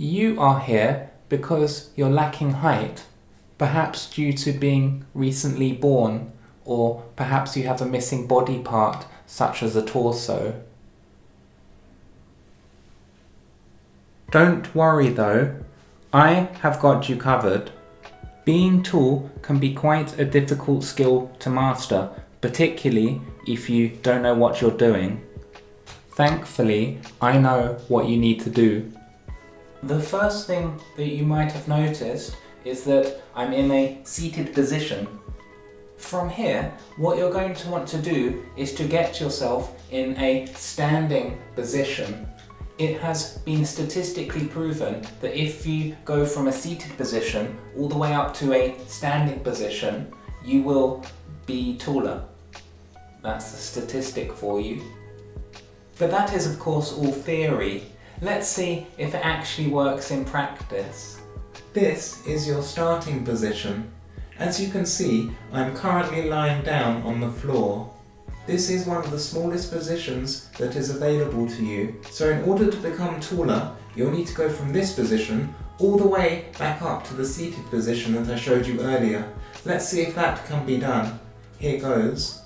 You are here because you're lacking height, perhaps due to being recently born, or perhaps you have a missing body part such as a torso. Don't worry though, I have got you covered. Being tall can be quite a difficult skill to master, particularly if you don't know what you're doing. Thankfully, I know what you need to do. The first thing that you might have noticed is that I'm in a seated position. From here, what you're going to want to do is to get yourself in a standing position. It has been statistically proven that if you go from a seated position all the way up to a standing position, you will be taller. That's a statistic for you. But that is of course all theory. Let's see if it actually works in practice. This is your starting position. As you can see, I'm currently lying down on the floor. This is one of the smallest positions that is available to you. So in order to become taller, you'll need to go from this position all the way back up to the seated position that I showed you earlier. Let's see if that can be done. Here goes.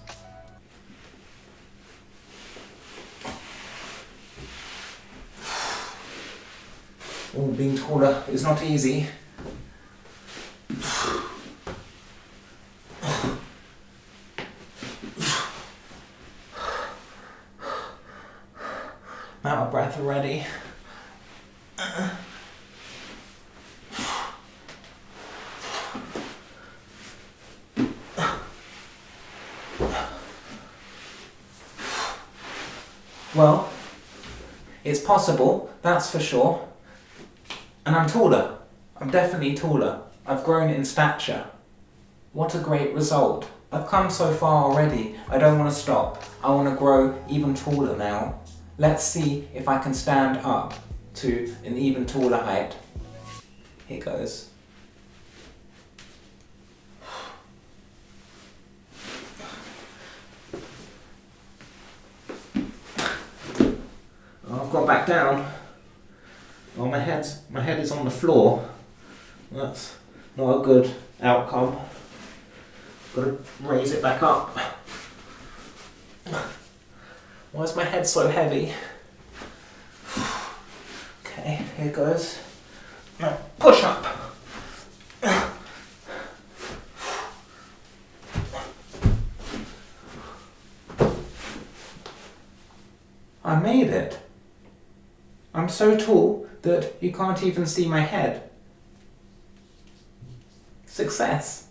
Oh, being taller is not easy. Out of breath already. Well, it's possible, that's for sure. And I'm taller. I'm definitely taller. I've grown in stature. What a great result. I've come so far already. I don't want to stop. I want to grow even taller now. Let's see if I can stand up to an even taller height. Here goes. Oh, I've got back down. Oh, my head is on the floor. That's not a good outcome. Got to raise it back up. Why is my head so heavy? Okay, here goes. Now push up. I made it. I'm so tall that you can't even see my head. Success!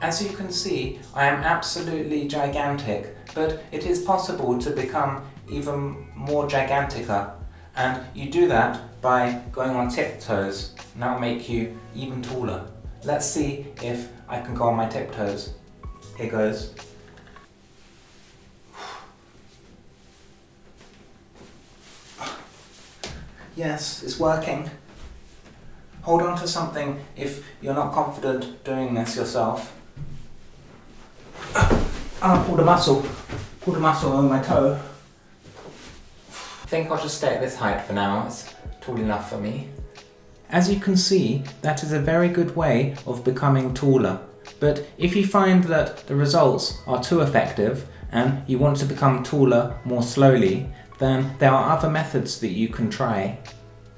As you can see, I am absolutely gigantic, but it is possible to become even more gigantica, and you do that by going on tiptoes, and that will make you even taller. Let's see if I can go on my tiptoes. Here goes. Yes, it's working. Hold on to something if you're not confident doing this yourself. Pulled a muscle over my toe. I think I'll just stay at this height for now. It's tall enough for me. As you can see, that is a very good way of becoming taller. But if you find that the results are too effective and you want to become taller more slowly, then there are other methods that you can try.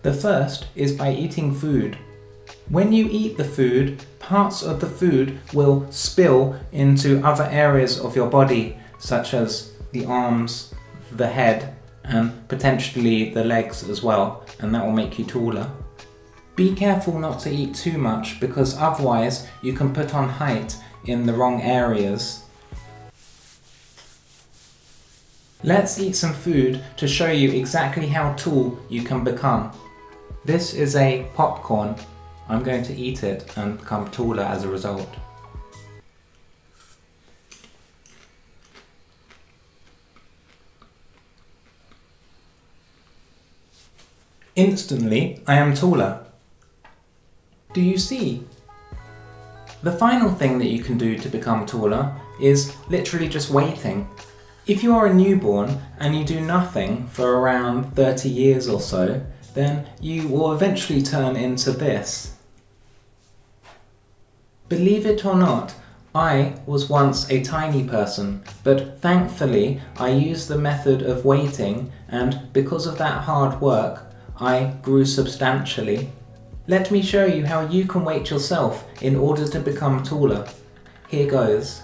The first is by eating food. When you eat the food, parts of the food will spill into other areas of your body, such as the arms, the head, and potentially the legs as well, and that will make you taller. Be careful not to eat too much, because otherwise you can put on height in the wrong areas. Let's eat some food to show you exactly how tall you can become. This is a popcorn. I'm going to eat it and become taller as a result. Instantly, I am taller. Do you see? The final thing that you can do to become taller is literally just waiting. If you are a newborn and you do nothing for around 30 years or so, then you will eventually turn into this. Believe it or not, I was once a tiny person, but thankfully I used the method of waiting, and because of that hard work, I grew substantially. Let me show you how you can wait yourself in order to become taller. Here goes.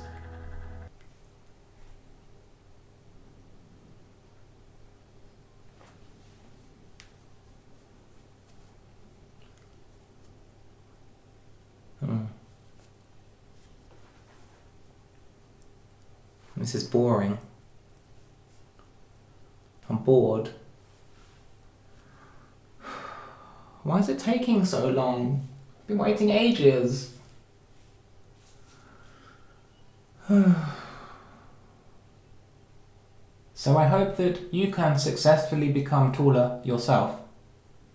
This is boring. I'm bored. Why is it taking so long? I've been waiting ages. So I hope that you can successfully become taller yourself.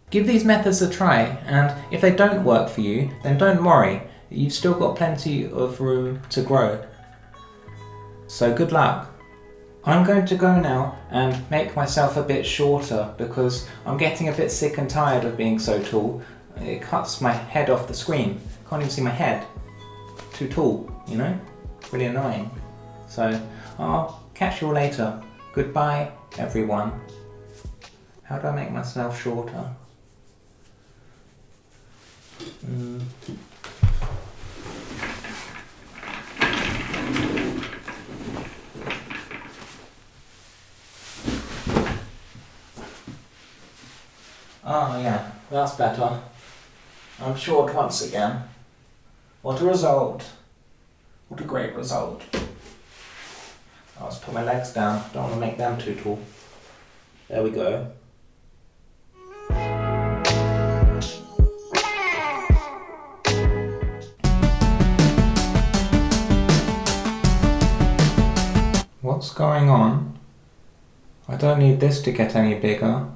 Give these methods a try, and if they don't work for you, then don't worry. You've still got plenty of room to grow. So good luck. I'm going to go now and make myself a bit shorter because I'm getting a bit sick and tired of being so tall. It cuts my head off the screen. Can't even see my head. Too tall, you know? Really annoying. So I'll catch you all later. Goodbye, everyone. How do I make myself shorter? Oh yeah, that's better. I'm short once again. What a result. What a great result. I'll just put my legs down. Don't want to make them too tall. There we go. What's going on? I don't need this to get any bigger.